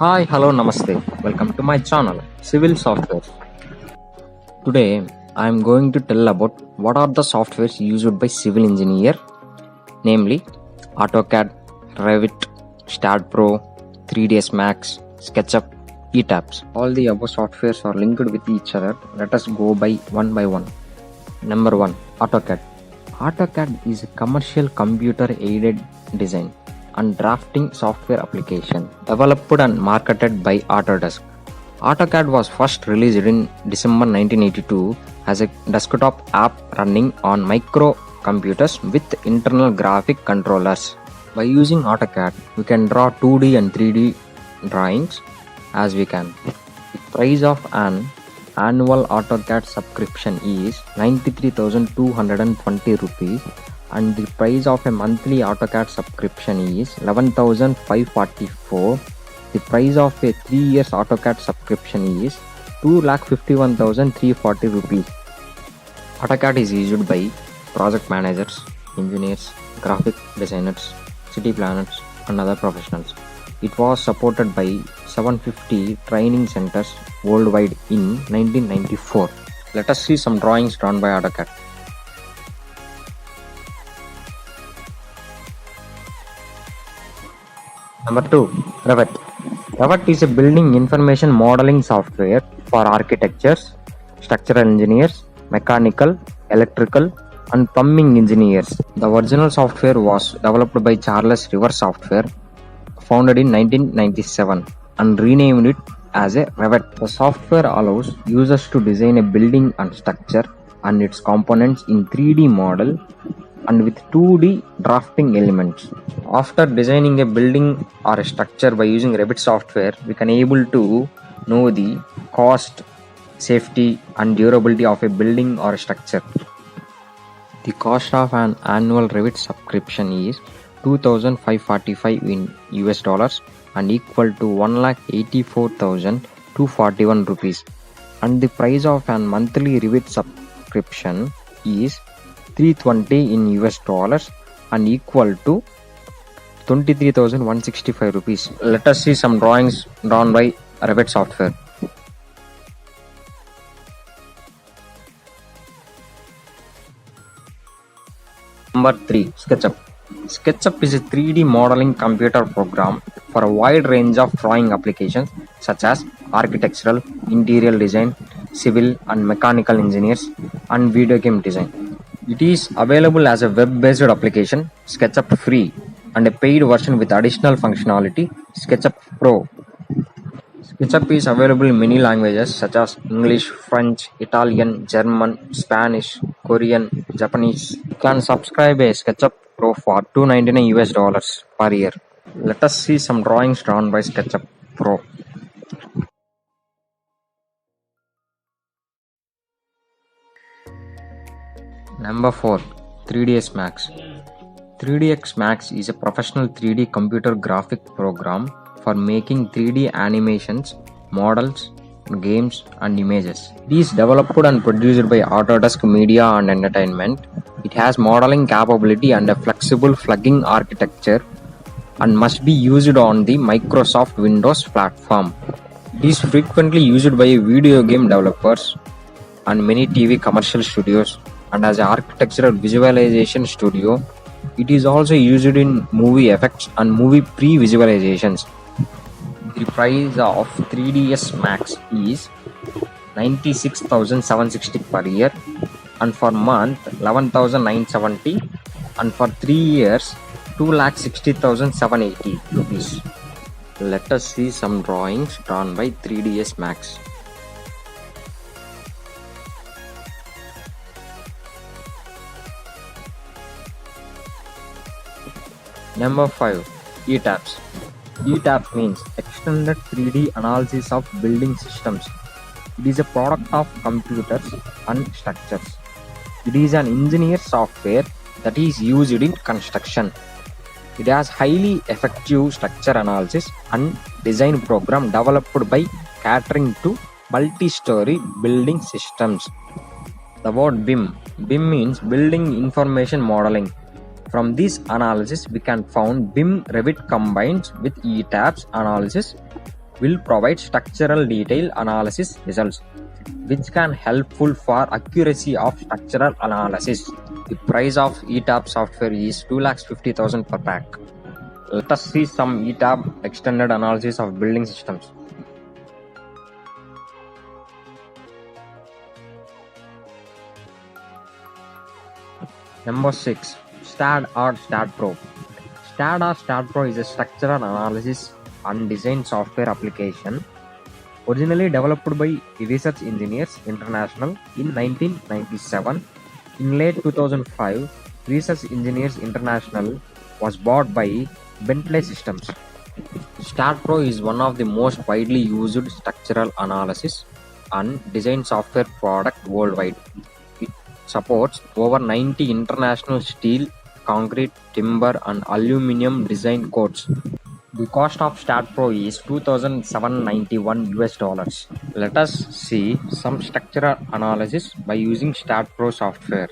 Hi, hello, namaste. Welcome to my channel, Civil Software. Today, I am going to tell about what are the softwares used by civil engineer, namely AutoCAD, Revit, StarPro, 3ds Max, Sketchup, ETABS. All the above softwares are linked with each other. Let us go by one. Number 1. AutoCAD. AutoCAD is a commercial computer-aided design and drafting software application developed and marketed by Autodesk. AutoCAD was first released in December 1982 as a desktop app running on microcomputers with internal graphic controllers. By using AutoCAD, we can draw 2D and 3D drawings as we can. The price of an annual AutoCAD subscription is 93,220 rupees and the price of a monthly AutoCAD subscription is 11,544. The price of a 3 years AutoCAD subscription is 2,51,340 rupees. AutoCAD is used by project managers, engineers, graphic designers, city planners and other professionals. It was supported by 750 training centers worldwide in 1994. Let us see some drawings drawn by AutoCAD. Number 2. Revit. Revit is a building information modeling software for architects, structural engineers, mechanical, electrical, and plumbing engineers. The original software was developed by Charles River Software, founded in 1997, and renamed it as a Revit. The software allows users to design a building and structure and its components in 3D model and with 2D drafting elements. After designing a building or a structure by using Revit software, we can able to know the cost, safety and durability of a building or a structure. The cost of an annual Revit subscription is 2,545 in US dollars and equal to 1,84,241 rupees, and the price of an monthly Revit subscription is 320 in US dollars and equal to 23,165 rupees. Let us see some drawings drawn by Revit software. Number 3. Sketchup. Sketchup is a 3D modeling computer program for a wide range of drawing applications such as architectural, interior design, civil and mechanical engineers, and video game design. It is available as a web-based application, SketchUp Free, and a paid version with additional functionality, SketchUp Pro. SketchUp is available in many languages such as English, French, Italian, German, Spanish, Korean, Japanese. You can subscribe a SketchUp Pro for $299 US dollars per year. Let us see some drawings drawn by SketchUp Pro. Number 4. 3ds Max. 3ds Max is a professional 3D computer graphic program for making 3D animations, models, games and images. It is developed and produced by Autodesk Media and Entertainment. It has modeling capability and a flexible plugin architecture and must be used on the Microsoft Windows platform. It is frequently used by video game developers and many TV commercial studios, and as an architectural visualization studio, it is also used in movie effects and movie pre-visualizations. The price of 3ds Max is 96,760 per year, and for month 11,970, and for 3 years 2,60,780 rupees. Let us see some drawings drawn by 3ds Max. Number 5. ETABS. ETABS means Extended 3D Analysis of Building Systems. It is a product of computers and structures. It is an engineer software that is used in construction. It has highly effective structure analysis and design program developed by catering to multi-story building systems. The word BIM. BIM means Building Information Modeling. From this analysis, we can found BIM Revit combines with ETABS analysis will provide structural detail analysis results, which can helpful for accuracy of structural analysis. The price of ETAB software is 2,50,000 per pack. Let us see some ETAB extended analysis of building systems. Number 6. STAAD or StarPro. STAAD or StarPro is a structural analysis and design software application originally developed by Research Engineers International in 1997. In late 2005, Research Engineers International was bought by Bentley Systems. StarPro is one of the most widely used structural analysis and design software product worldwide. It supports over 90 international steel, concrete, timber and aluminum design codes. The cost of StarPro is $2,791 US. Let us see some structural analysis by using StarPro software.